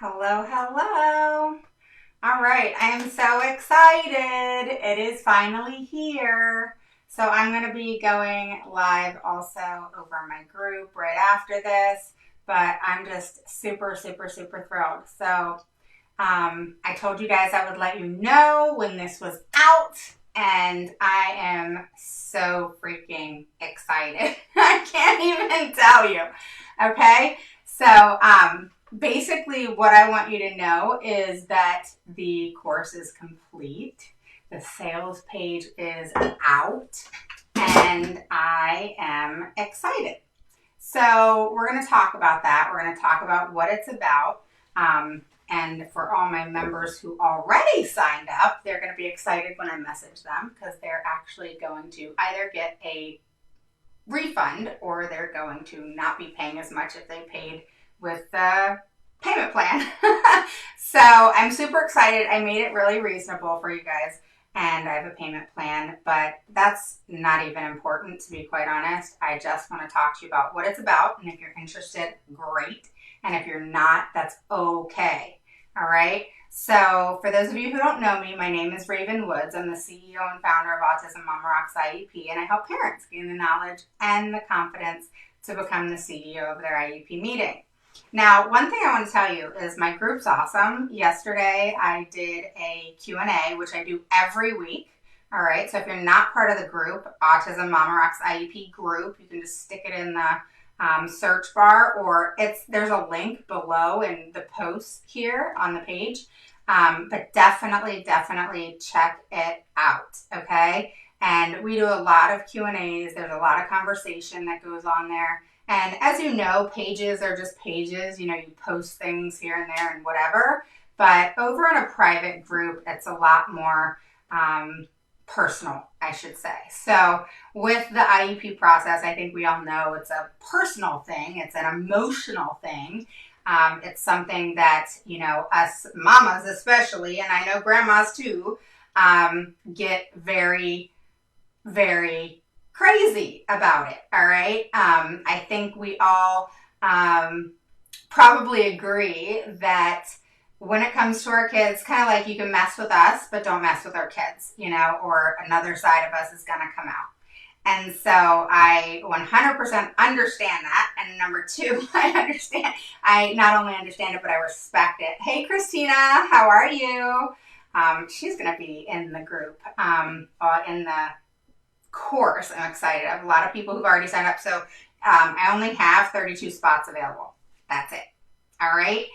Hello, hello. All right, I am so excited. It is finally here. So I'm going to be going live also over my group right after this, but I'm just super, super, super thrilled. I told you guys I would let you know when this was out, and I am so freaking excited. I can't even tell you. Okay, basically, what I want you to know is that the course is complete. The sales page is out, and I am excited. So, we're going to talk about that. We're going to talk about what it's about. And for all my members who already signed up, they're going to be excited when I message them because they're actually going to either get a refund or they're going to not be paying as much if they paid with the payment plan. So I'm super excited. I made it really reasonable for you guys, and I have a payment plan, but that's not even important, to be quite honest. I just want to talk to you about what it's about, and if you're interested, great. And if you're not, that's okay. All right. So for those of you who don't know me, my name is Raven Woods. I'm the CEO and founder of Autism Mama Rocks IEP, and I help parents gain the knowledge and the confidence to become the CEO of their IEP meeting. Now, one thing I want to tell you is my group's awesome. Yesterday, I did a Q&A, which I do every week. All right. So if you're not part of the group, Autism Mama Rocks IEP group, you can just stick it in the search bar, or there's a link below in the post here on the page. But definitely check it out, okay? And we do a lot of Q&As. There's a lot of conversation that goes on there. And as you know, pages are just pages. You know, you post things here and there and whatever. But over in a private group, it's a lot more personal, I should say. So with the IEP process, I think we all know it's a personal thing. It's an emotional thing. It's something that, you know, us mamas especially, and I know grandmas too, get very, very crazy about it. All right. I think we all probably agree that when it comes to our kids, kind of like you can mess with us, but don't mess with our kids, you know, or another side of us is going to come out. And so I 100% understand that. And number two, I not only understand it, but I respect it. Hey, Christina, how are you? She's going to be in the group, in the course. I'm excited. I have a lot of people who've already signed up. So I only have 32 spots available. That's it. All right.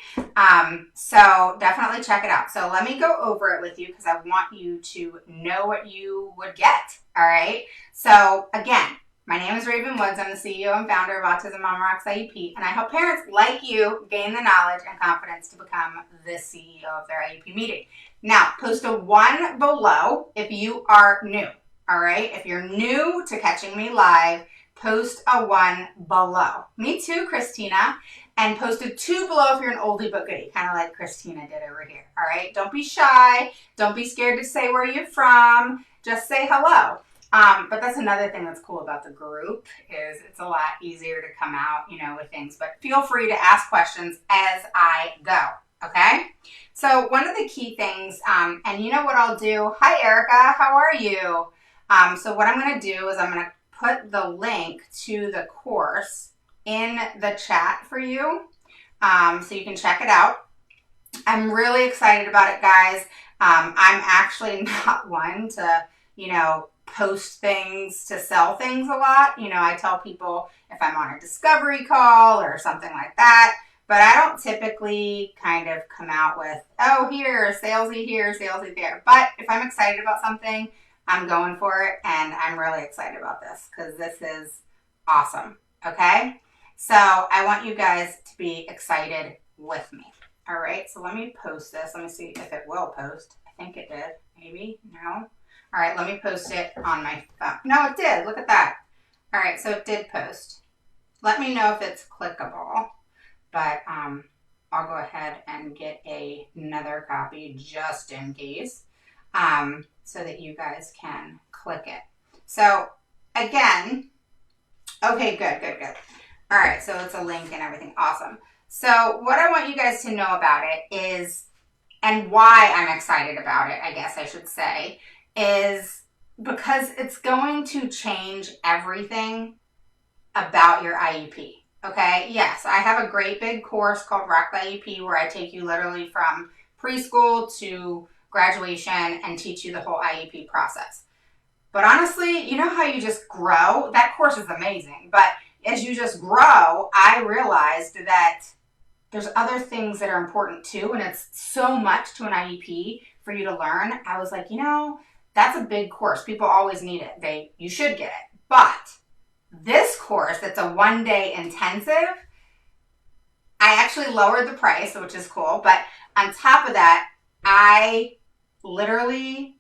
So definitely check it out. So let me go over it with you because I want you to know what you would get. All right. So again, my name is Raven Woods. I'm the CEO and founder of Autism Mama Rocks IEP, and I help parents like you gain the knowledge and confidence to become the CEO of their IEP meeting. Now, post a 1 below if you are new. All right. If you're new to catching me live, post a 1 below. Me too, Christina. And post a 2 below if you're an oldie but goodie, kind of like Christina did over here. All right. Don't be shy. Don't be scared to say where you're from. Just say hello. But that's another thing that's cool about the group is it's a lot easier to come out, you know, with things. But feel free to ask questions as I go. Okay. So one of the key things, and you know what I'll do? Hi, Erica. How are you? So what I'm going to do is I'm going to put the link to the course in the chat for you, so you can check it out. I'm really excited about it, guys. I'm actually not one to, you know, post things to sell things a lot. You know, I tell people if I'm on a discovery call or something like that, but I don't typically kind of come out with, oh, here, salesy there. But if I'm excited about something, I'm going for it, and I'm really excited about this because this is awesome, okay? So I want you guys to be excited with me. All right, so let me post this. Let me see if it will post. I think it did. Maybe? No? All right, let me post it on my phone. No, it did. Look at that. All right, so it did post. Let me know if it's clickable. But I'll go ahead and get another copy just in case, so that you guys can click it. So again, okay, good. All right, so it's a link and everything. Awesome. So what I want you guys to know about it is, and why I'm excited about it, I guess I should say, is because it's going to change everything about your IEP. Okay, yes, I have a great big course called Rock the IEP where I take you literally from preschool to graduation and teach you the whole IEP process. But honestly, you know how you just grow? That course is amazing. But as you just grow, I realized that there's other things that are important too. And it's so much to an IEP for you to learn. I was like, that's a big course. People always need it. You should get it. But this course, that's a 1-day intensive, I actually lowered the price, which is cool. But on top of that, I literally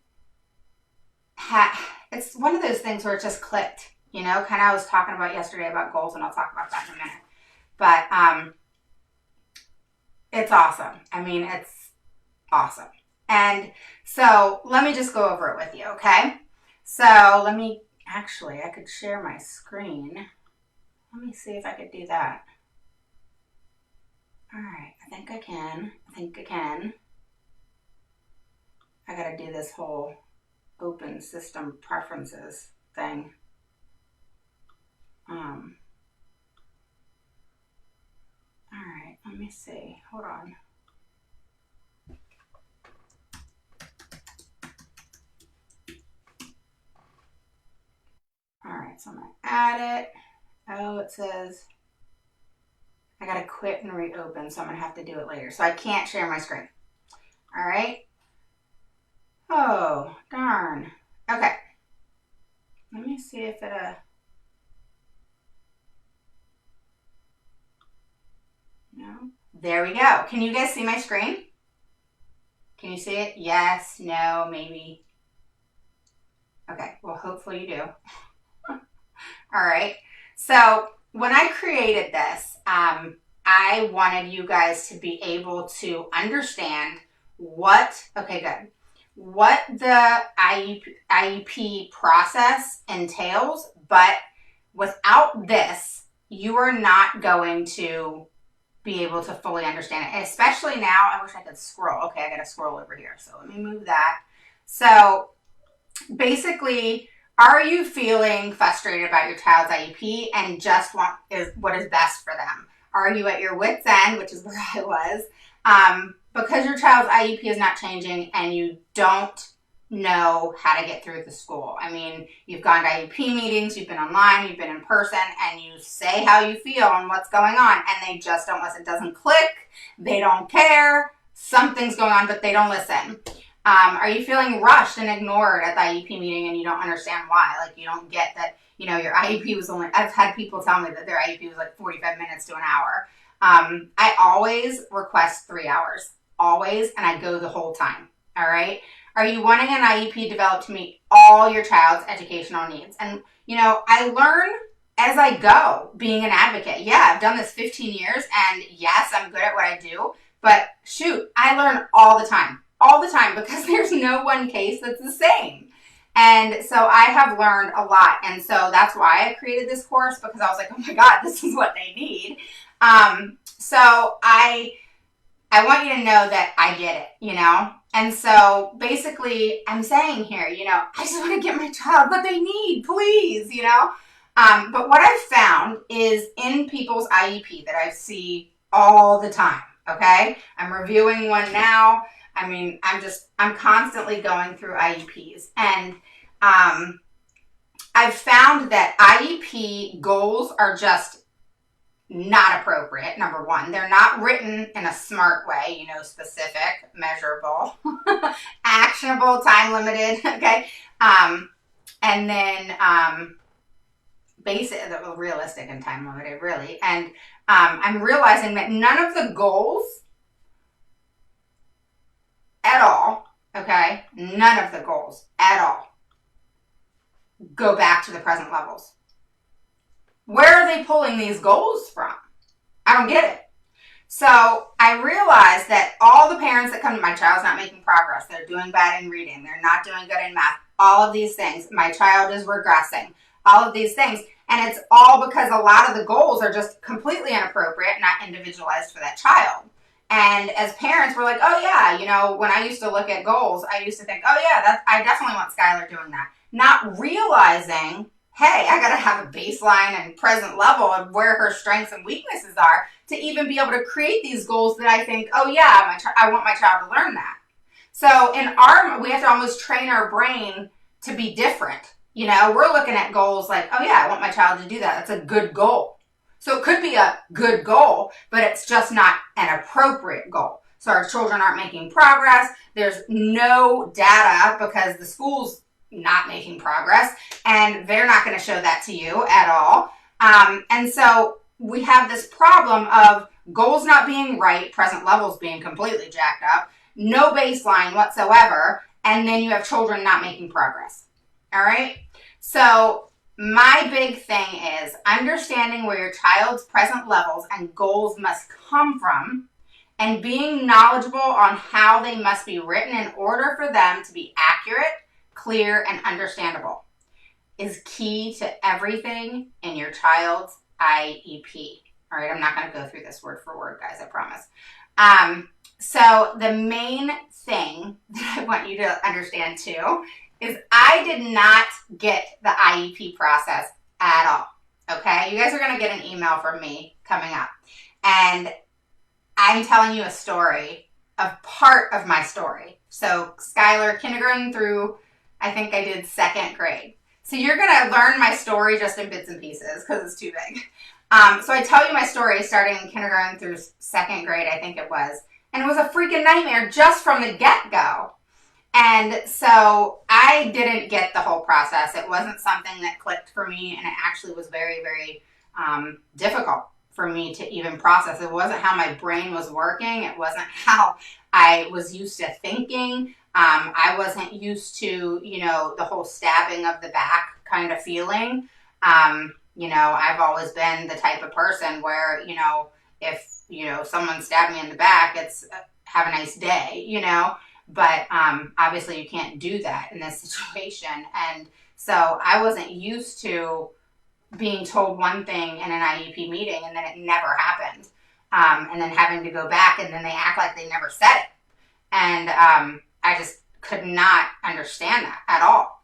it's one of those things where it just clicked, kind of I was talking about yesterday about goals, and I'll talk about that in a minute. But it's awesome. I mean, it's awesome. And so let me just go over it with you, okay? So I could share my screen. Let me see if I could do that. All right, I think I can. I gotta do this whole open system preferences thing. All right, let me see. Hold on. All right, so I'm gonna add it. Oh, it says I gotta quit and reopen, so I'm gonna have to do it later. So I can't share my screen. All right. Oh, darn. Okay. Let me see if it, no. There we go. Can you guys see my screen? Can you see it? Yes, no, maybe. Okay, well, hopefully you do. All right. So when I created this, I wanted you guys to be able to understand what the IEP process entails, but without this, you are not going to be able to fully understand it. Especially now, I wish I could scroll. Okay, I got to scroll over here. So let me move that. So basically, are you feeling frustrated about your child's IEP and just want what is best for them? Are you at your wit's end, which is where I was, because your child's IEP is not changing and you don't know how to get through the school? I mean, you've gone to IEP meetings, you've been online, you've been in person, and you say how you feel and what's going on, and they just don't listen. It doesn't click. They don't care. Something's going on, but they don't listen. Are you feeling rushed and ignored at the IEP meeting and you don't understand why? Like, you don't get that, your IEP was I've had people tell me that their IEP was like 45 minutes to an hour. I always request 3 hours, always, and I go the whole time, all right? Are you wanting an IEP developed to meet all your child's educational needs? And, I learn as I go being an advocate. Yeah, I've done this 15 years, and yes, I'm good at what I do, but shoot, I learn all the time, because there's no one case that's the same. And so I have learned a lot. And so that's why I created this course, because I was like, oh my God, this is what they need. So I want you to know that I get it, And so basically I'm saying here, I just want to get my child what they need, please, But what I've found is in people's IEP that I see all the time, okay? I'm reviewing one now. I mean, I'm constantly going through IEPs, and I've found that IEP goals are just not appropriate. Number one, they're not written in a smart way, specific, measurable, actionable, time limited, okay? And then basic, realistic and time limited, really. And I'm realizing that none of the goals at all, okay? None of the goals at all go back to the present levels. Where are they pulling these goals from? I don't get it. So I realized that all the parents that come to my child's not making progress. They're doing bad in reading. They're not doing good in math. All of these things. My child is regressing. All of these things. And it's all because a lot of the goals are just completely inappropriate, not individualized for that child. And as parents, we're like, oh yeah, you know, when I used to look at goals, I used to think, oh yeah, I definitely want Skylar doing that. Not realizing, hey, I got to have a baseline and present level of where her strengths and weaknesses are to even be able to create these goals that I think, oh yeah, I want my child to learn that. So we have to almost train our brain to be different. You know, we're looking at goals like, oh yeah, I want my child to do that. That's a good goal. So it could be a good goal, but it's just not an appropriate goal. So our children aren't making progress. There's no data because the school's not making progress, and they're not going to show that to you at all. And so we have this problem of goals not being right, present levels being completely jacked up, no baseline whatsoever, and then you have children not making progress. All right? So my big thing is understanding where your child's present levels and goals must come from and being knowledgeable on how they must be written in order for them to be accurate, clear, and understandable is key to everything in your child's IEP. All right, I'm not going to go through this word for word, guys, I promise. So the main thing that I want you to understand too is I did not get the IEP process at all. Okay, you guys are going to get an email from me coming up, and I'm telling you a story of part of my story. So Skylar, kindergarten through, I think I did second grade. So you're going to learn my story just in bits and pieces because it's too big. So I tell you my story starting in kindergarten through second grade, I think it was. And it was a freaking nightmare just from the get-go. And so I didn't get the whole process. It wasn't something that clicked for me, and it actually was very, very difficult for me to even process. It wasn't how my brain was working. It wasn't how I was used to thinking. I wasn't used to, you know, the whole stabbing of the back kind of feeling. You know, I've always been the type of person where, you know, if, you know, someone stabbed me in the back, it's have a nice day, you know. But obviously you can't do that in this situation. And so I wasn't used to being told one thing in an IEP meeting and then it never happened. And then having to go back and then they act like they never said it. And I just could not understand that at all.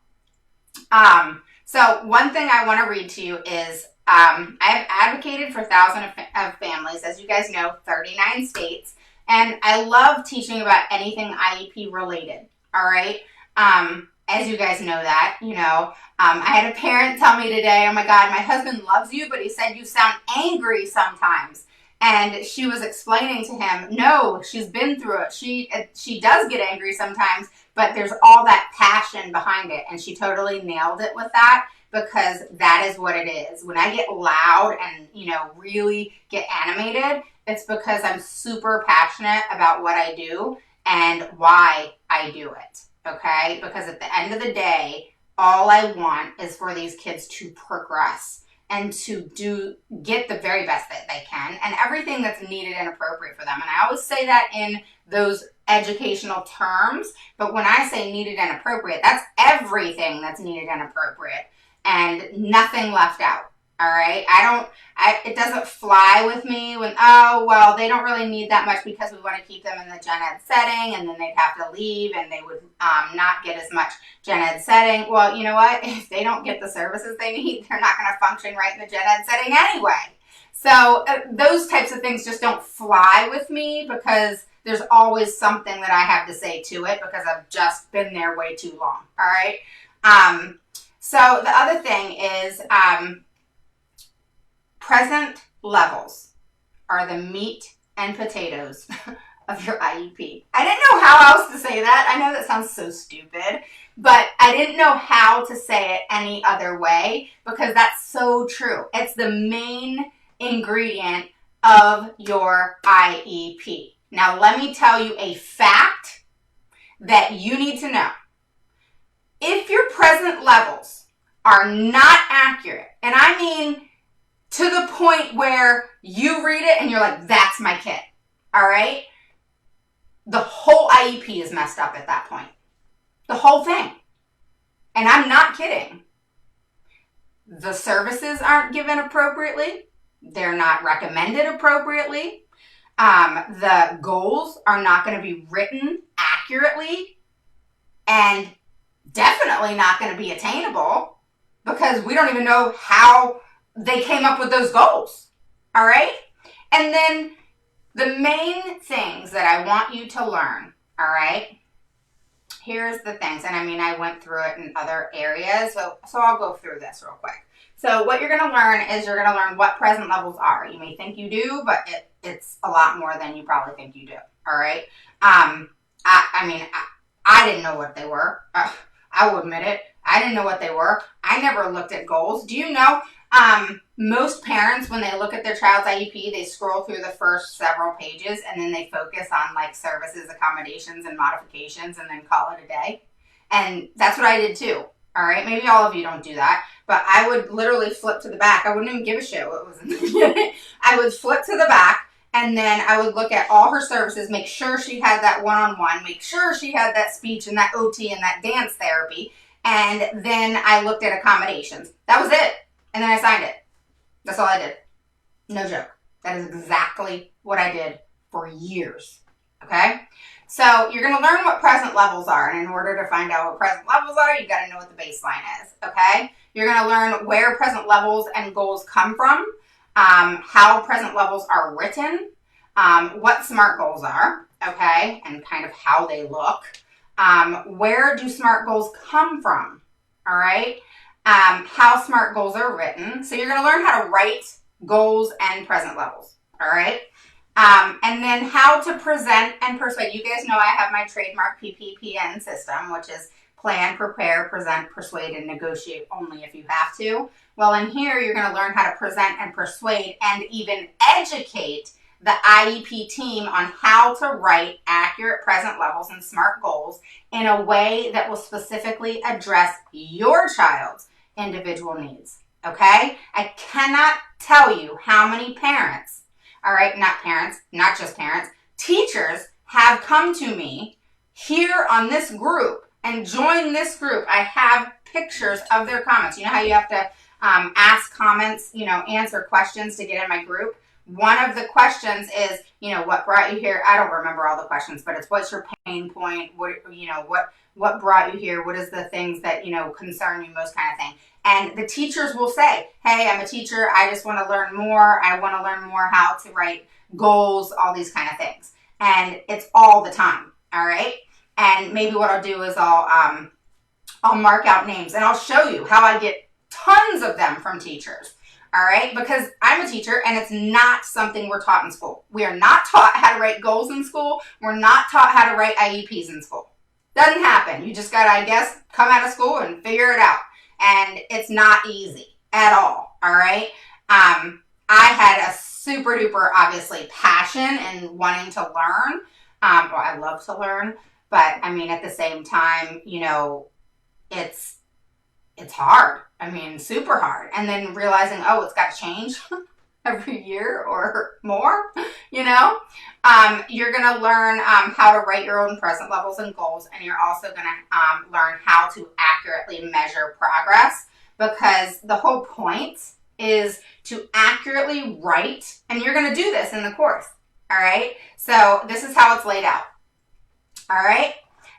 So one thing I want to read to you is I've advocated for thousands of families, as you guys know, 39 states. And I love teaching about anything IEP related, all right? As you guys know that, you know, I had a parent tell me today, oh my God, my husband loves you, but he said you sound angry sometimes. And she was explaining to him, no, she's been through it. She does get angry sometimes, but there's all that passion behind it. And she totally nailed it with that, because that is what it is. When I get loud and, you know, really get animated, it's because I'm super passionate about what I do and why I do it, okay? Because at the end of the day, all I want is for these kids to progress and to get the very best that they can and everything that's needed and appropriate for them. And I always say that in those educational terms, but when I say needed and appropriate, that's everything that's needed and appropriate and nothing left out. All right. It doesn't fly with me when, oh, well, they don't really need that much because we want to keep them in the gen ed setting and then they'd have to leave and they would not get as much gen ed setting. Well, you know what? If they don't get the services they need, they're not going to function right in the gen ed setting anyway. So those types of things just don't fly with me because there's always something that I have to say to it because I've just been there way too long. All right. So the other thing is, present levels are the meat and potatoes of your IEP. I didn't know how else to say that. I know that sounds so stupid, but I didn't know how to say it any other way because that's so true. It's the main ingredient of your IEP. Now, let me tell you a fact that you need to know. If your present levels are not accurate, and I mean to the point where you read it and you're like, that's my kid, all right? The whole IEP is messed up at that point. The whole thing. And I'm not kidding. the services aren't given appropriately. They're not recommended appropriately. The goals are not going to be written accurately and definitely not going to be attainable because we don't even know how they came up with those goals. All right? And then the main things that I want you to learn, all right? Here's the things. And I mean, I went through it in other areas, so I'll go through this real quick. So what you're going to learn is you're going to learn what present levels are. You may think you do, but it's a lot more than you probably think you do. All right? I didn't know what they were. I will admit it. I didn't know what they were. I never looked at goals. Do you know most parents, when they look at their child's IEP, they scroll through the first several pages and then they focus on like services, accommodations, and modifications and then call it a day? And that's what I did too. All right? Maybe all of you don't do that, but I would literally flip to the back. I wouldn't even give a shit what was in the beginning. I would flip to the back and then I would look at all her services, make sure she had that one-on-one, make sure she had that speech and that OT and that dance therapy. And then I looked at accommodations. That was it. And then I signed it. That's all I did. No joke. That is exactly what I did for years. Okay? So you're going to learn what present levels are. And in order to find out what present levels are, you've got to know what the baseline is. Okay? You're going to learn where present levels and goals come from, how present levels are written, what SMART goals are, okay, and kind of how they look. Where do SMART goals come from? All right? How SMART goals are written. So you're going to learn how to write goals and present levels. All right? And then how to present and persuade. You guys know I have my trademark PPPN system, which is plan, prepare, present, persuade, and negotiate only if you have to. Well, in here, you're going to learn how to present and persuade and even educate the IEP team on how to write accurate present levels and SMART goals in a way that will specifically address your child's individual needs. Okay? I cannot tell you how many parents, all right, not parents, not just parents, teachers have come to me here on this group and join this group. I have pictures of their comments. You know how you have to ask comments, answer questions to get in my group? One of the questions is, what brought you here? I don't remember all the questions, but it's what's your pain point? What brought you here? What is the things that, concern you most, kind of thing. And the teachers will say, hey, I'm a teacher. I just want to learn more. I want to learn more how to write goals, all these kind of things. And it's all the time. All right. And maybe what I'll do is I'll mark out names and I'll show you how I get tons of them from teachers. All right, because I'm a teacher and it's not something we're taught in school. We are not taught how to write goals in school. We're not taught how to write IEPs in school. Doesn't happen. You just got to, I guess, come out of school and figure it out. And it's not easy at all. All right. I had a super duper, obviously, passion and wanting to learn. Well, I love to learn, but I mean, at the same time, it's hard. I mean, super hard. And then realizing, it's got to change every year or more, You're going to learn how to write your own present levels and goals. And you're also going to learn how to accurately measure progress, because the whole point is to accurately write. And you're going to do this in the course. All right. So this is how it's laid out. All right.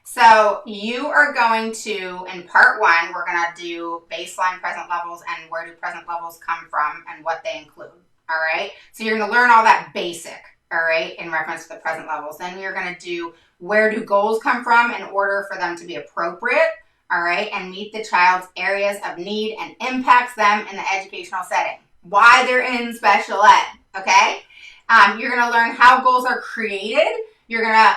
So you are going to, in part one, we're going to do baseline present levels and where do present levels come from and what they include. All right. So you're going to learn all that basic, all right, in reference to the present levels. Then you're going to do where do goals come from in order for them to be appropriate, all right, and meet the child's areas of need and impacts them in the educational setting. Why they're in special ed, okay? You're going to learn how goals are created. You're going to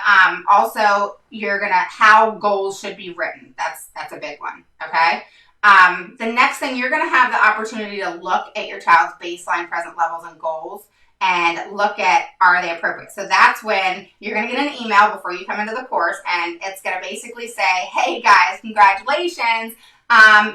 how goals should be written. That's a big one, okay? The next thing, you're going to have the opportunity to look at your child's baseline present levels and goals and look at, are they appropriate? So that's when you're going to get an email before you come into the course, and it's going to basically say, hey guys, congratulations.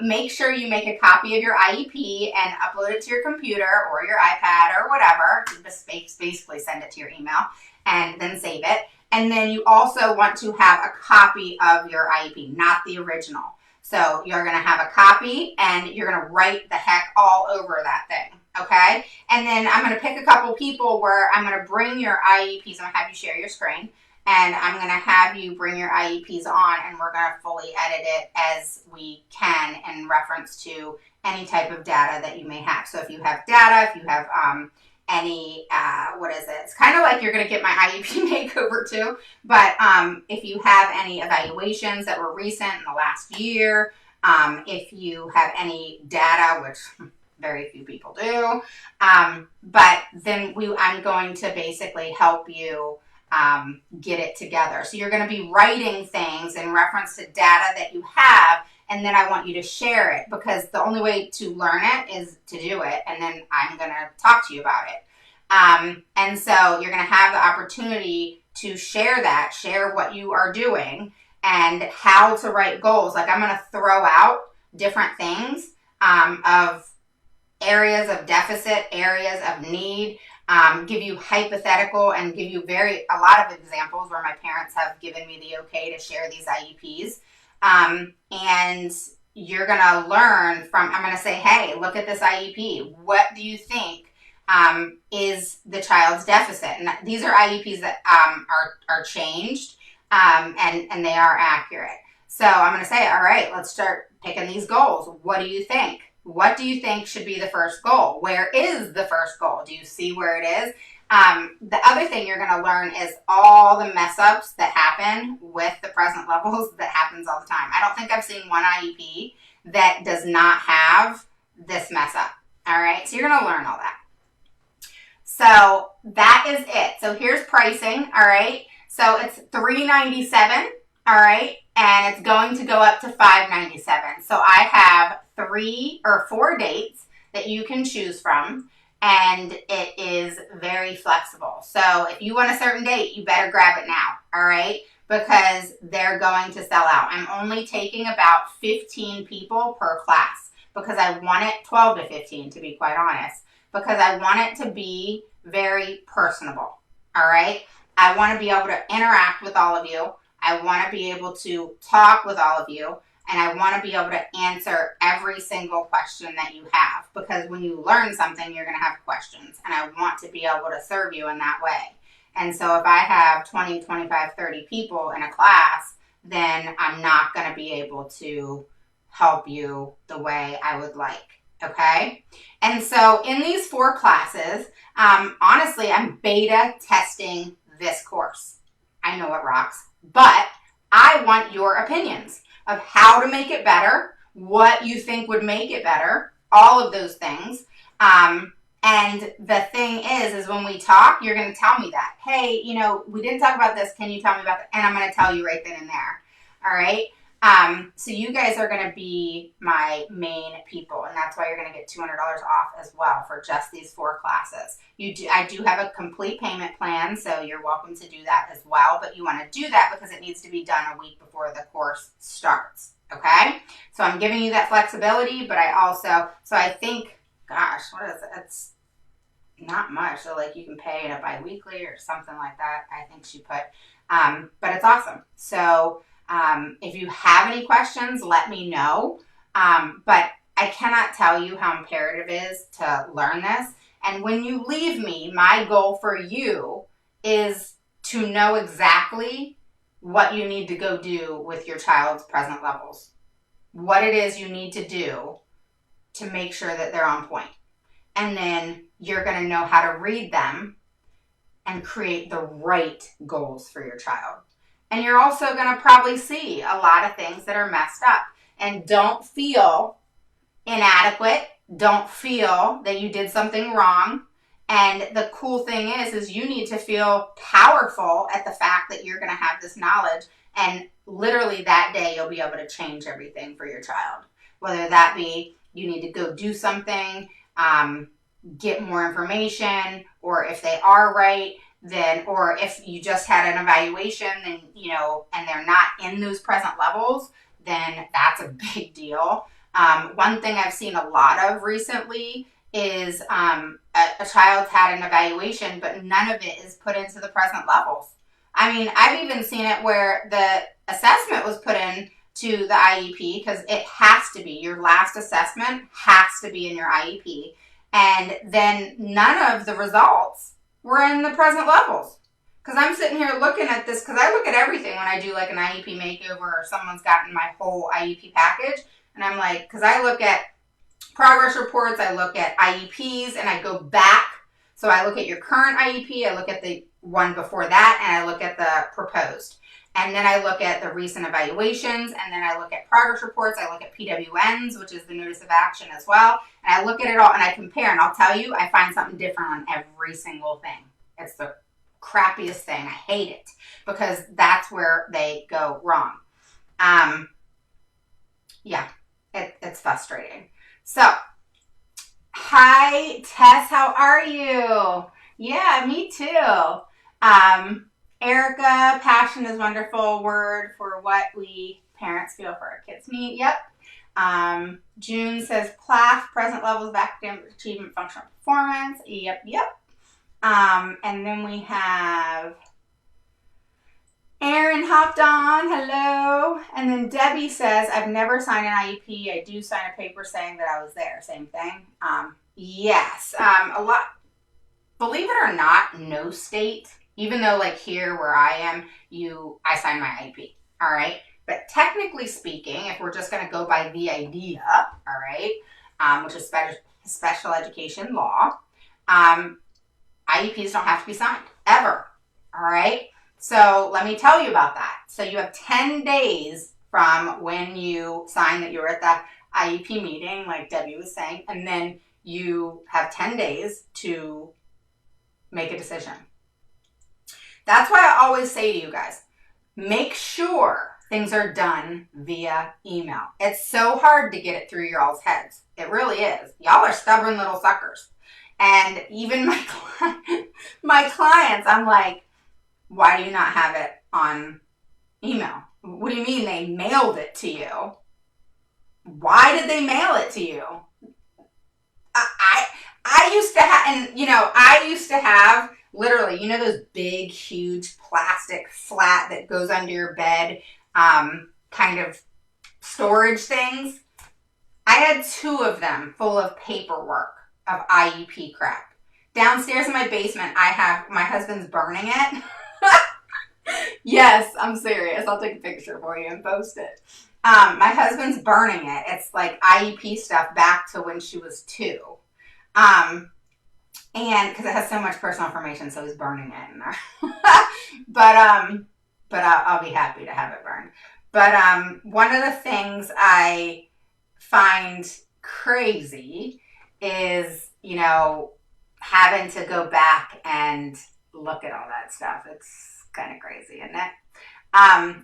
Make sure you make a copy of your IEP and upload it to your computer or your iPad or whatever. Just basically send it to your email and then save it. And then you also want to have a copy of your IEP, not the original. So you're going to have a copy and you're going to write the heck all over that thing. Okay. And then I'm going to pick a couple people where I'm going to bring your IEPs. I'm going to have you share your screen. And I'm going to have you bring your IEPs on, and we're going to fully edit it as we can in reference to any type of data that you may have. So if you have data, if you have any, what is it? It's kind of like you're going to get my IEP makeover too. But if you have any evaluations that were recent in the last year, if you have any data, which very few people do, but then I'm going to basically help you get it together. So you're going to be writing things in reference to data that you have, and then I want you to share it, because the only way to learn it is to do it, and then I'm going to talk to you about it. And so you're going to have the opportunity to share that, share what you are doing, and how to write goals. Like, I'm going to throw out different things of areas of deficit, areas of need, give you hypothetical, and give you a lot of examples where my parents have given me the okay to share these IEPs. And you're going to learn from, I'm going to say, hey, look at this IEP. What do you think is the child's deficit? And these are IEPs that are changed, and they are accurate. So I'm going to say, all right, let's start picking these goals. What do you think? What do you think should be the first goal? Where is the first goal? Do you see where it is? The other thing you're going to learn is all the mess ups that happen with the present levels that happens all the time. I don't think I've seen one IEP that does not have this mess up. All right. So you're going to learn all that. So that is it. So here's pricing. All right. So it's $397. All right. And it's going to go up to $597. So I have 3 or 4 dates that you can choose from, and it is very flexible. So if you want a certain date, you better grab it now, all right? Because they're going to sell out. I'm only taking about 15 people per class, because I want it 12 to 15, to be quite honest, because I want it to be very personable, all right? I want to be able to interact with all of you. I want to be able to talk with all of you, and I want to be able to answer every single question that you have, because when you learn something, you're going to have questions, and I want to be able to serve you in that way. And so if I have 20, 25, 30 people in a class, then I'm not going to be able to help you the way I would like, okay? And so in these 4 classes, honestly, I'm beta testing this course. I know it rocks. But I want your opinions of how to make it better, what you think would make it better, all of those things. And the thing is when we talk, you're going to tell me that. Hey, we didn't talk about this. Can you tell me about that? And I'm going to tell you right then and there. All right. So you guys are going to be my main people, and that's why you're going to get $200 off as well for just these 4 classes. I do have a complete payment plan, so you're welcome to do that as well, but you want to do that because it needs to be done a week before the course starts, okay? So I'm giving you that flexibility, but I think, gosh, what is it? It's not much. So like you can pay it bi-weekly or something like that, I think she put, but it's awesome. So if you have any questions, let me know. But I cannot tell you how imperative it is to learn this. And when you leave me, my goal for you is to know exactly what you need to go do with your child's present levels. What it is you need to do to make sure that they're on point. And then you're going to know how to read them and create the right goals for your child. And you're also going to probably see a lot of things that are messed up. And don't feel inadequate. Don't feel that you did something wrong. And the cool thing is you need to feel powerful at the fact that you're going to have this knowledge. And literally that day, you'll be able to change everything for your child. Whether that be you need to go do something, get more information, or if they are right, then, or if you just had an evaluation, then, and they're not in those present levels, then that's a big deal. One thing I've seen a lot of recently is a child had an evaluation, but none of it is put into the present levels. I mean, I've even seen it where the assessment was put in to the IEP because it has to be. Your last assessment has to be in your IEP. And then none of the results were in the present levels. Because I'm sitting here looking at this, because I look at everything when I do like an IEP makeover or someone's gotten my whole IEP package. And I'm like, because I look at progress reports, I look at IEPs, and I go back. So I look at your current IEP, I look at the one before that, and I look at the proposed. And then I look at the recent evaluations, and then I look at progress reports, I look at PWNs, which is the notice of action as well. And I look at it all and I compare, and I'll tell you, I find something different on every single thing. It's the crappiest thing. I hate it because that's where they go wrong. It's frustrating. So, hi, Tess, how are you? Yeah, me too. Erica, passion is a wonderful word for what we parents feel for our kids' need. Yep. June says PLAF, present levels of academic achievement, functional performance. Yep. And then we have Erin hopped on. Hello. And then Debbie says, I've never signed an IEP. I do sign a paper saying that I was there. Same thing. Yes. A lot. Believe it or not, no state, even though like here where I am, I sign my IEP. All right. But technically speaking, if we're just going to go by the idea, all right, which is special education law, IEPs don't have to be signed, ever, all right? So let me tell you about that. So you have 10 days from when you sign that you were at the IEP meeting, like Debbie was saying, and then you have 10 days to make a decision. That's why I always say to you guys, make sure things are done via email. It's so hard to get it through y'all's heads. It really is. Y'all are stubborn little suckers. And even my clients, I'm like, why do you not have it on email? What do you mean they mailed it to you? Why did they mail it to you? I used to have, and I used to have literally, those big, huge plastic flat that goes under your bed, kind of storage things. I had 2 of them full of paperwork of IEP crap. Downstairs in my basement, I have, my husband's burning it. Yes, I'm serious. I'll take a picture for you and post it. My husband's burning it. It's like IEP stuff back to when she was 2. And because it has so much personal information, so he's burning it in there. but I'll be happy to have it burned. But one of the things I find crazy is, having to go back and look at all that stuff. It's kind of crazy, isn't it?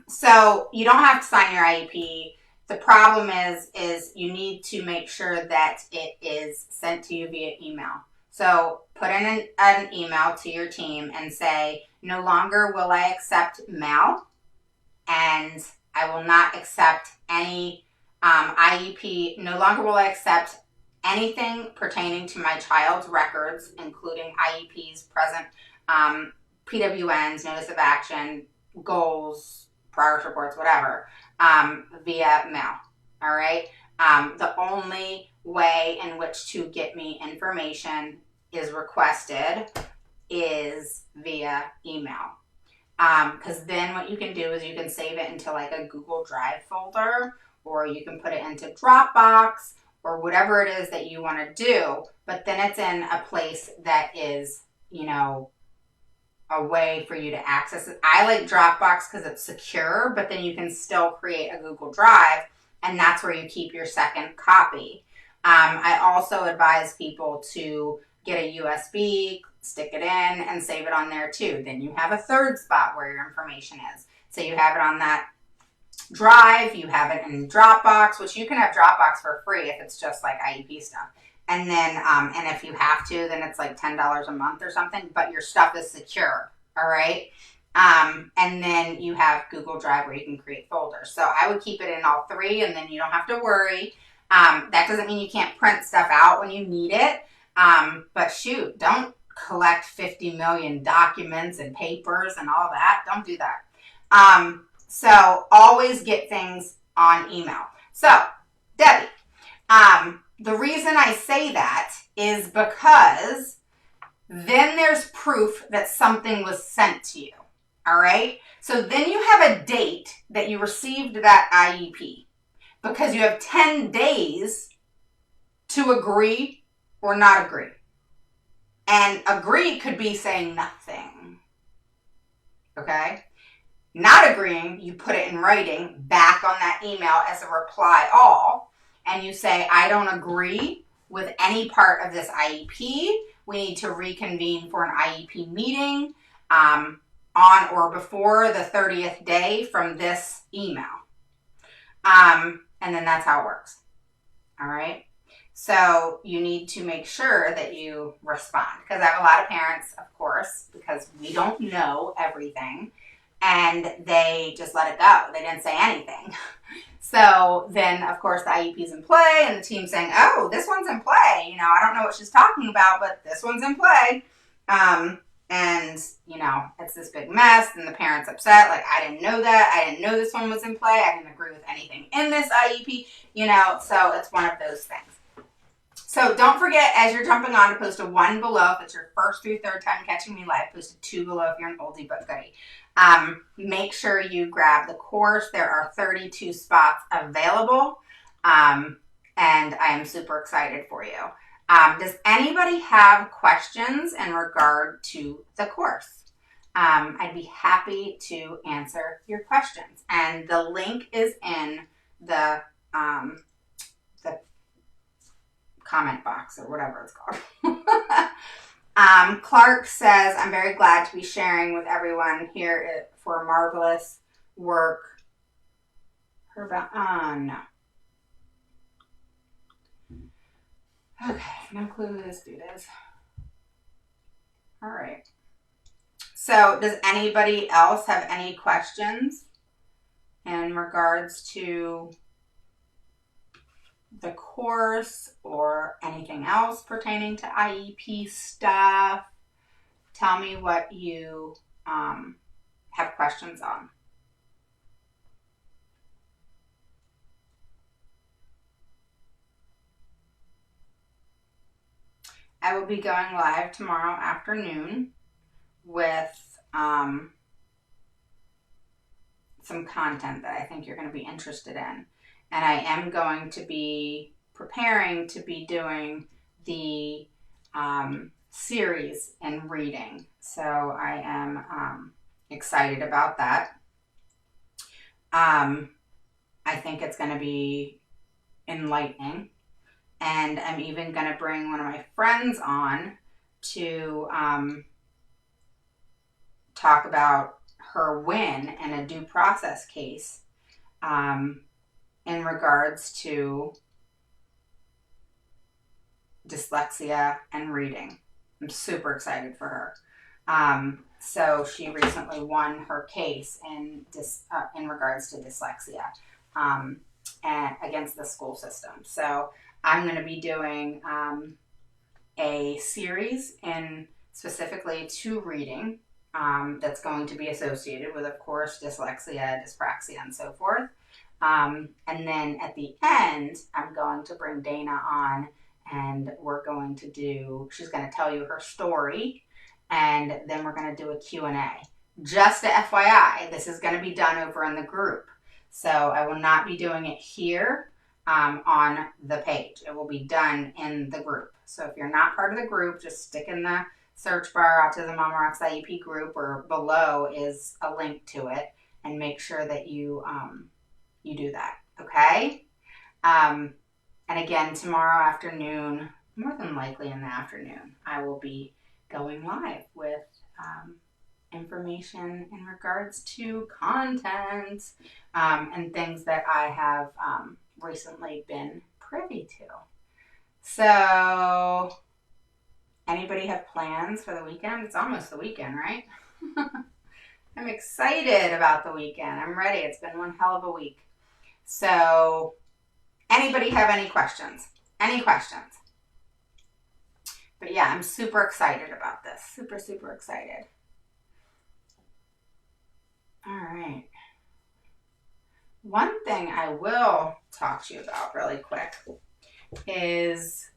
So you don't have to sign your IEP. The problem is you need to make sure that it is sent to you via email. So put in an email to your team and say, no longer will I accept mail, and I will not accept any IEP. No longer will I accept anything pertaining to my child's records, including IEPs, present, PWNs, notice of action, goals, progress reports, whatever, via mail. All right. The only way in which to get me information is requested is via email. Because then what you can do is you can save it into like a Google Drive folder, or you can put it into Dropbox, or whatever it is that you want to do. But then it's in a place that is, a way for you to access it. I like Dropbox because it's secure, but then you can still create a Google Drive, and that's where you keep your second copy. I also advise people to get a USB, stick it in, and save it on there too. Then you have a third spot where your information is. So you have it on that Drive, you have it in Dropbox, which you can have Dropbox for free if it's just like IEP stuff. And then, and if you have to, then it's like $10 a month or something, but your stuff is secure, all right? And then you have Google Drive where you can create folders. So I would keep it in all 3, and then you don't have to worry. That doesn't mean you can't print stuff out when you need it. But shoot, don't collect 50 million documents and papers and all that. Don't do that. So always get things on email. So, Debbie, the reason I say that is because then there's proof that something was sent to you. All right? So then you have a date that you received that IEP because you have 10 days to agree or not agree. And agree could be saying nothing. Okay? Not agreeing, you put it in writing back on that email as a reply all, and you say, I don't agree with any part of this IEP. We need to reconvene for an IEP meeting on or before the 30th day from this email. And then that's how it works. All right? So you need to make sure that you respond, because I have a lot of parents, of course, because we don't know everything, and they just let it go. They didn't say anything. So then, of course, the IEP's in play, and the team's saying, oh, this one's in play. I don't know what she's talking about, but this one's in play. And, it's this big mess, and the parent's upset. Like, I didn't know that. I didn't know this one was in play. I didn't agree with anything in this IEP, so it's one of those things. So don't forget, as you're jumping on, to post a 1 below if it's your first through third time catching me live. Post a 2 below if you're an oldie but goodie. Make sure you grab the course. There are 32 spots available, and I am super excited for you. Does anybody have questions in regard to the course? I'd be happy to answer your questions. And the link is in the comment box or whatever it's called. Clark says, I'm very glad to be sharing with everyone here for marvelous work. No. Okay, no clue who this dude is. All right. So does anybody else have any questions in regards to the course or anything else pertaining to IEP stuff? Tell me what you have questions on. I will be going live tomorrow afternoon with some content that I think you're going to be interested in. And I am going to be preparing to be doing the series in reading. So I am excited about that. I think it's going to be enlightening. And I'm even going to bring one of my friends on to talk about her win in a due process case in regards to dyslexia and reading. I'm super excited for her. So she recently won her case in regards to dyslexia and against the school system. So I'm going to be doing a series in specifically to reading that's going to be associated with, of course, dyslexia, dyspraxia, and so forth. And then at the end, I'm going to bring Dana on, and she's going to tell you her story, and then we're going to do a Q&A. Just a FYI, this is going to be done over in the group. So I will not be doing it here on the page. It will be done in the group. So if you're not part of the group, just stick in the search bar Autism Mama Rocks IEP group, or below is a link to it, and make sure that you do that, okay? And again, tomorrow afternoon, more than likely in the afternoon, I will be going live with information in regards to content and things that I have recently been privy to. So, anybody have plans for the weekend? It's almost the weekend, right? I'm excited about the weekend. I'm ready. It's been one hell of a week. So, anybody have any questions? Any questions? But yeah, I'm super excited about this. Super, super excited. All right. One thing I will talk to you about really quick is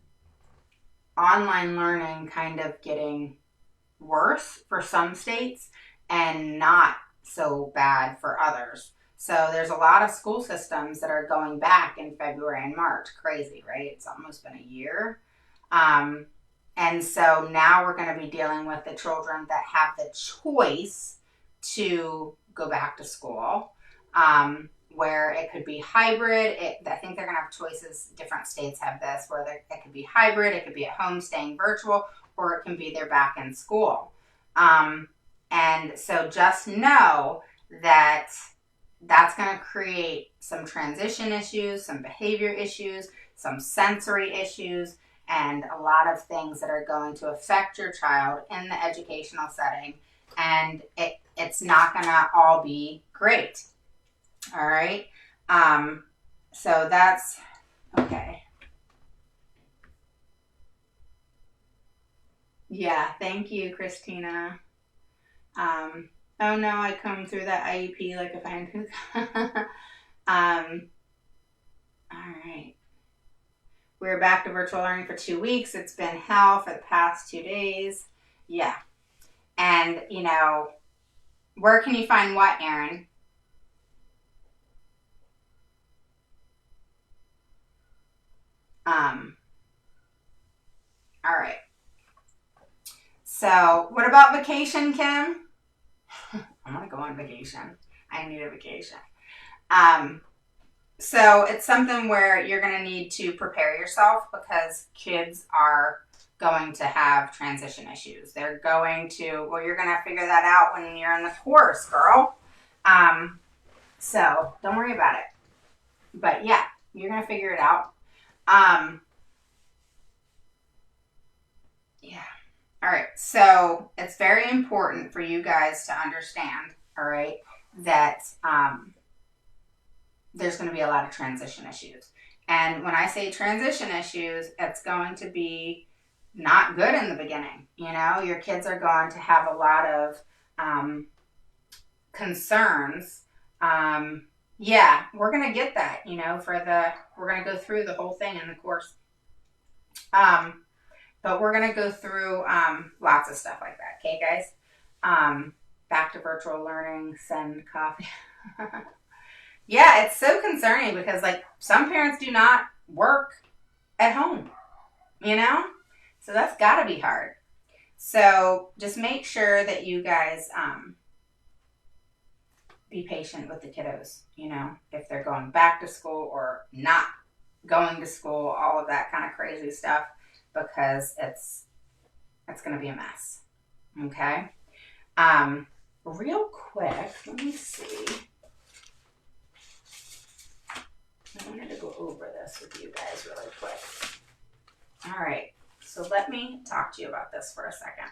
online learning kind of getting worse for some states and not so bad for others. So there's a lot of school systems that are going back in February and March. Crazy, right? It's almost been a year. Um, and so now we're going to be dealing with the children that have the choice to go back to school, where it could be hybrid. I think they're going to have choices. Different states have this, where it could be hybrid, it could be at home staying virtual, or it can be they're back in school. And so just know that that's going to create some transition issues, some behavior issues, some sensory issues, and a lot of things that are going to affect your child in the educational setting. And it's not going to all be great. All right. So that's okay. Yeah. Thank you, Christina. Oh no, I come through that IEP like a fine tooth. All right. We're back to virtual learning for 2 weeks. It's been hell for the past 2 days. Yeah. And, where can you find what, Erin? All right. So, what about vacation, Kim? I want to go on vacation. I need a vacation. So it's something where you're going to need to prepare yourself because kids are going to have transition issues. They're going to, you're going to figure that out when you're in the course, girl. So don't worry about it. But yeah, you're going to figure it out. Yeah. All right. So it's very important for you guys to understand, all right, that there's going to be a lot of transition issues. And when I say transition issues, it's going to be not good in the beginning. Your kids are going to have a lot of concerns. Yeah, we're going to get that, we're going to go through the whole thing in the course. But we're going to go through lots of stuff like that. Okay, guys? Back to virtual learning, send coffee. Yeah, it's so concerning because some parents do not work at home, So that's got to be hard. So just make sure that you guys be patient with the kiddos, if they're going back to school or not going to school, all of that kind of crazy stuff, because it's going to be a mess. Okay? Real quick, let me see. I wanted to go over this with you guys really quick. All right, so let me talk to you about this for a second.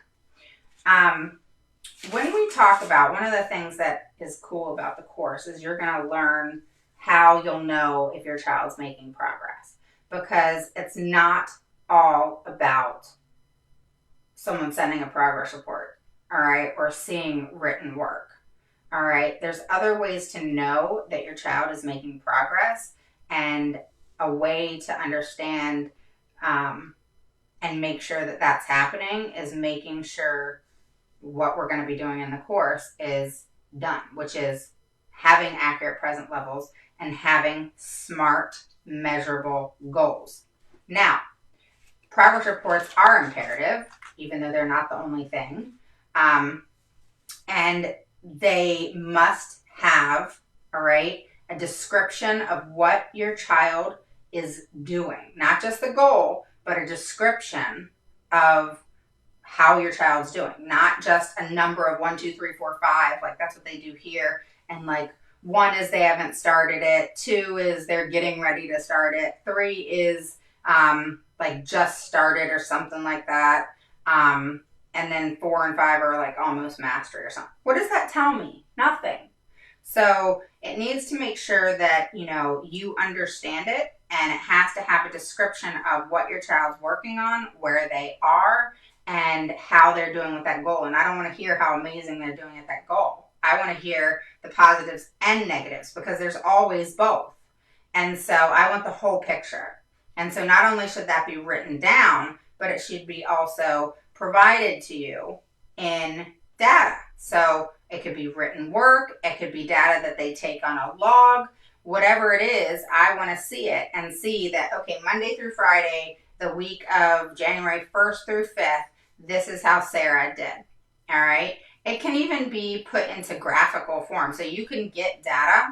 When we talk about, one of the things that is cool about the course is you're going to learn how you'll know if your child's making progress, because it's not all about someone sending a progress report, all right, or seeing written work, all right. There's other ways to know that your child is making progress. And a way to understand and make sure that that's happening is making sure what we're going to be doing in the course is done, which is having accurate present levels and having SMART, measurable goals. Now, progress reports are imperative, even though they're not the only thing. And they must have, all right, a description of what your child is doing. Not just the goal, but a description of how your child's doing. Not just a number of 1, 2, 3, 4, 5. That's what they do here. And 1 is they haven't started it. 2 is they're getting ready to start it. 3 is just started or something like that. And then 4 and 5 are almost mastery or something. What does that tell me? Nothing. So it needs to make sure that, you understand it, and it has to have a description of what your child's working on, where they are, and how they're doing with that goal. And I don't want to hear how amazing they're doing at that goal. I want to hear the positives and negatives because there's always both. And so I want the whole picture. And so not only should that be written down, but it should be also provided to you in data. So it could be written work, it could be data that they take on a log, whatever it is. I want to see it and see that, okay, Monday through Friday, the week of January 1st through 5th, this is how Sarah did. All right. It can even be put into graphical form. So you can get data,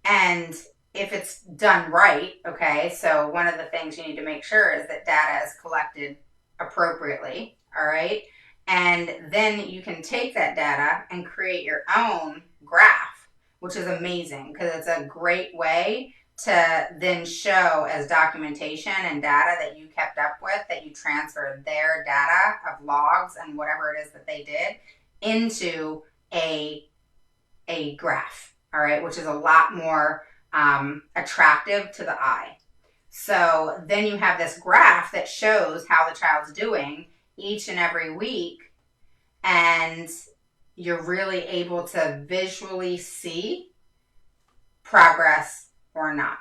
and if it's done right, okay, so one of the things you need to make sure is that data is collected appropriately, all right? And then you can take that data and create your own graph, which is amazing because it's a great way to then show as documentation and data that you kept up with, that you transferred their data of logs and whatever it is that they did into a graph, all right, which is a lot more attractive to the eye. So then you have this graph that shows how the child's doing each and every week, and you're really able to visually see progress or not.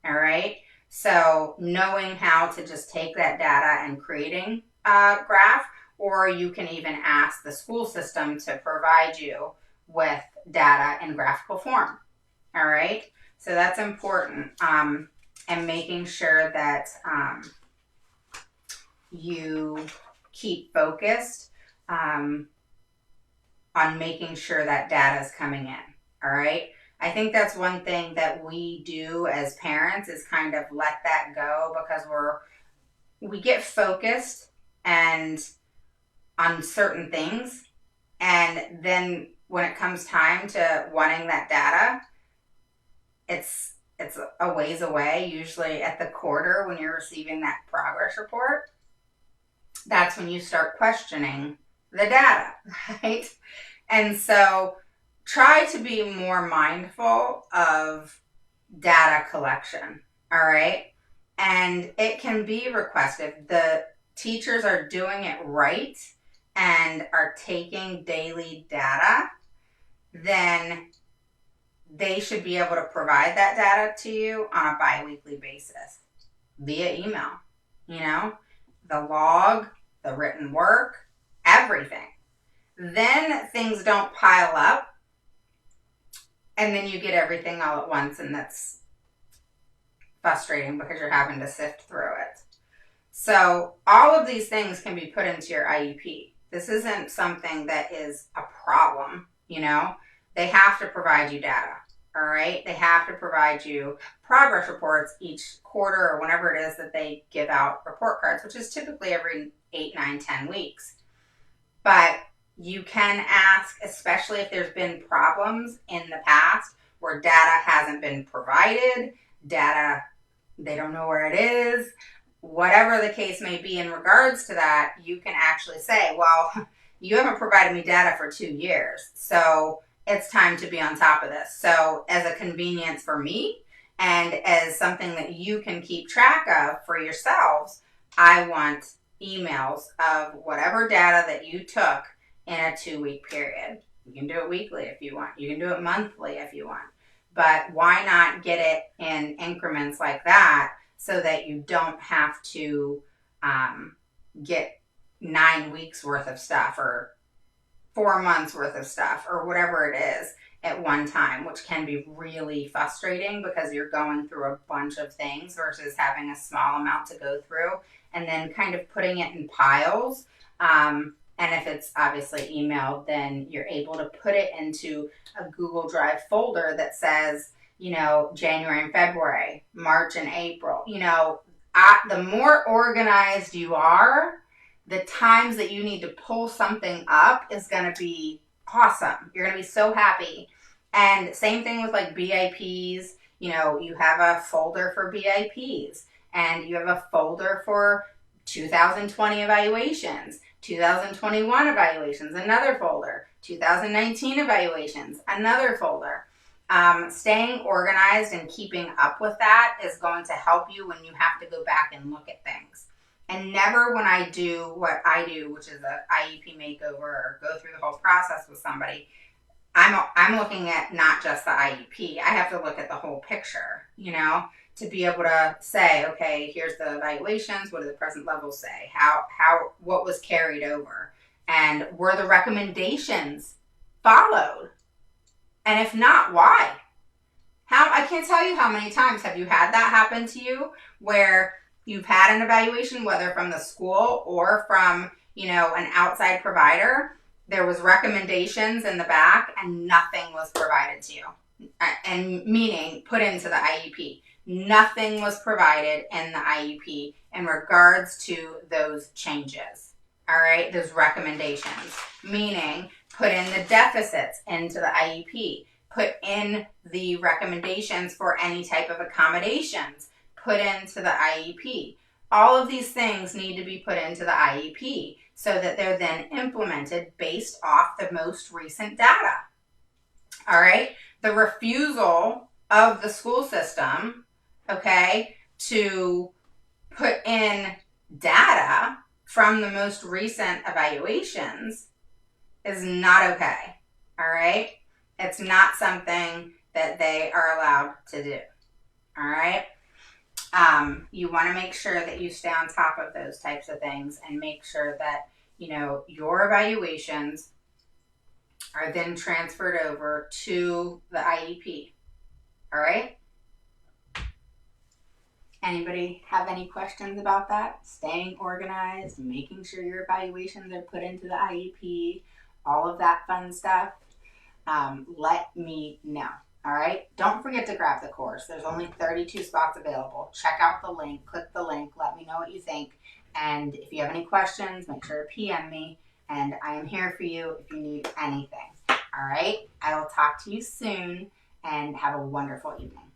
All right. So knowing how to just take that data and creating a graph, or you can even ask the school system to provide you with data in graphical form. All right. So that's important. And making sure that you keep focused on making sure that data is coming in. All right. I think that's one thing that we do as parents is kind of let that go because we get focused and on certain things. And then when it comes time to wanting that data, it's a ways away, usually at the quarter when you're receiving that progress report. That's when you start questioning the data, right? And so try to be more mindful of data collection, all right? And it can be requested. The teachers are doing it right and are taking daily data, then they should be able to provide that data to you on a bi-weekly basis via email, the log, the written work, everything. Then things don't pile up and then you get everything all at once, and that's frustrating because you're having to sift through it. So all of these things can be put into your IEP. This isn't something that is a problem, They have to provide you data, all right? They have to provide you progress reports each quarter or whenever it is that they give out report cards, which is typically every 8, 9, 10 weeks. But you can ask, especially if there's been problems in the past where data hasn't been provided, data, they don't know where it is, whatever the case may be in regards to that, you can actually say, well, you haven't provided me data for 2 years, so it's time to be on top of this. So as a convenience for me and as something that you can keep track of for yourselves, I want emails of whatever data that you took in a 2-week period. You can do it weekly if you want. You can do it monthly if you want. But why not get it in increments like that so that you don't have to get 9 weeks worth of stuff or 4 months worth of stuff or whatever it is at one time, which can be really frustrating because you're going through a bunch of things versus having a small amount to go through and then kind of putting it in piles. And if it's obviously emailed, then you're able to put it into a Google Drive folder that says, January and February, March and April. The more organized you are, the times that you need to pull something up is going to be awesome. You're going to be so happy. And same thing with like BIPs. You have a folder for BIPs and you have a folder for 2020 evaluations, 2021 evaluations, another folder, 2019 evaluations, another folder. Staying organized and keeping up with that is going to help you when you have to go back and look at things. And never when I do what I do, which is an IEP makeover or go through the whole process with somebody, I'm looking at not just the IEP. I have to look at the whole picture, to be able to say, okay, here's the evaluations. What do the present levels say? What was carried over? And were the recommendations followed? And if not, why? I can't tell you how many times have you had that happen to you where you've had an evaluation, whether from the school or from, an outside provider. There was recommendations in the back and nothing was provided to you. And meaning put into the IEP. Nothing was provided in the IEP in regards to those changes. All right, those recommendations, meaning put in the deficits into the IEP, put in the recommendations for any type of accommodations, put into the IEP. All of these things need to be put into the IEP so that they're then implemented based off the most recent data. All right, the refusal of the school system, okay, to put in data from the most recent evaluations is not okay. All right, it's not something that they are allowed to do. All right. You want to make sure that you stay on top of those types of things and make sure that, your evaluations are then transferred over to the IEP. All right. Anybody have any questions about that? Staying organized, making sure your evaluations are put into the IEP, all of that fun stuff. Let me know. All right. Don't forget to grab the course. There's only 32 spots available. Check out the link. Click the link. Let me know what you think. And if you have any questions, make sure to PM me. And I am here for you if you need anything. All right. I will talk to you soon and have a wonderful evening.